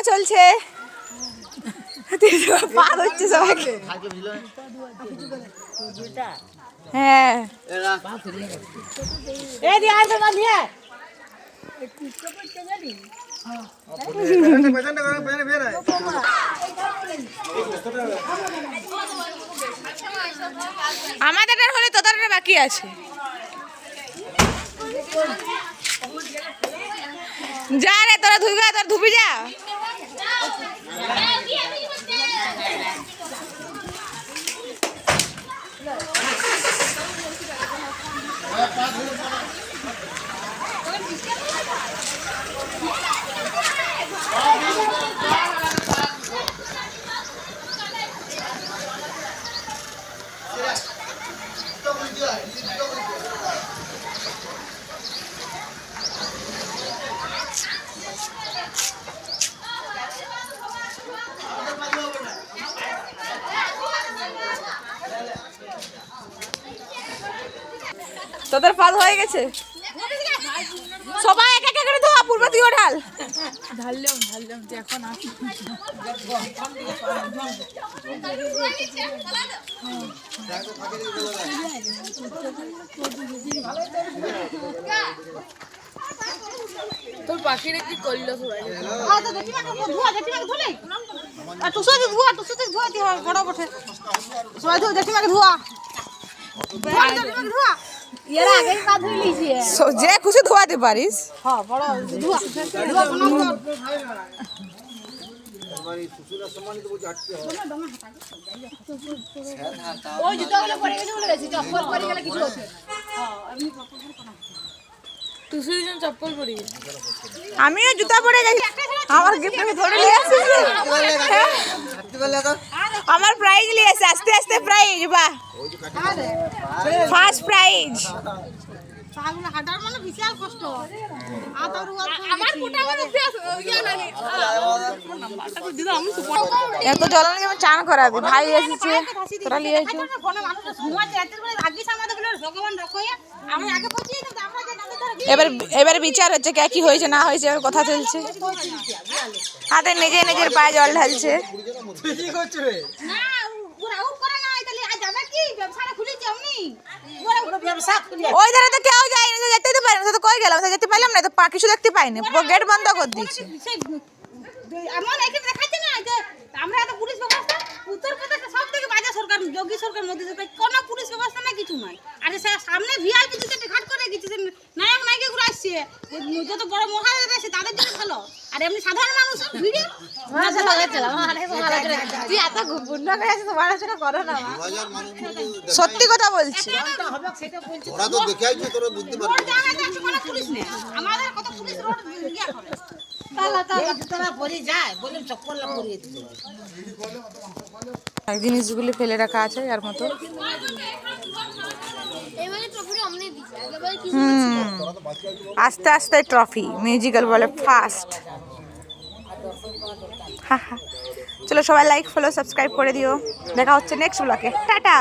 চলছে, পার হচ্ছে সবাইকে। হ্যাঁ আমাদের হলে তোদের বাকি আছে। যা রে তোরা ধুইবা, তোর ধুবি যা। তোদের পাল হয়ে গেছে, সবাই এক এক করে ধোয়া। পূর্ব দিকে ঢাল, ঢাললাম এখন তোর পাখিরে কি করলো সবাই? যে খুশি ধোয়াতে পারিস। আমিও জুতা পরে গেছি, আমার গিফট আমি ধরে নিয়ে আসছি। আমার প্রাইজ নিয়ে আসছে, আস্তে আস্তে প্রাইজ। বাহ, ফার্স্ট প্রাইজ। এত জল আমি চান করাবি, ভাই এসেছে তোরা নিয়ে আসি। এবার বিচার হচ্ছে কে কি হয়েছে না হয়েছে, এবার কথা চলছে। হাতে নিজে নিজের পায়ে জল ঢালছে। ওই ধারে তো কেউ যায়নি, যেতে তো পারি না, তো কই গেলাম, যেতে পারলাম না, তো কিছু দেখতে পাইনি, পুরো গেট বন্ধ করে দিচ্ছে। আমরা তো পুলিশ ব্যবস্থা উত্তরপ্রদেশে সব থেকে বাজে সরকার, যোগী সরকার, মোদী সরকার, কোনো পুলিশ ব্যবস্থা না, কিছু নাই। আর সামনে ভিআইপি দুটো ঘাট করে গেছে, নায়ক নায়িকা ঘুরে আসছে, যত বড় মহারাজ আছে তাদের জন্য ভালো। আর এমনি সাধারণ মানুষ ভিডিও সত্যি কথা বলছি। আমাদের কত পুলিশ রোড ইয়া করে। জিনিসগুলি ফেলে রাখা আছে এর মতো। আস্তে আস্তে ট্রফি, মিউজিক্যাল বলে ফার্স্ট। চলো সবাই লাইক, ফলো, সাবস্ক্রাইব করে দিও। দেখা হচ্ছে নেক্সট ব্লগে। টাটা।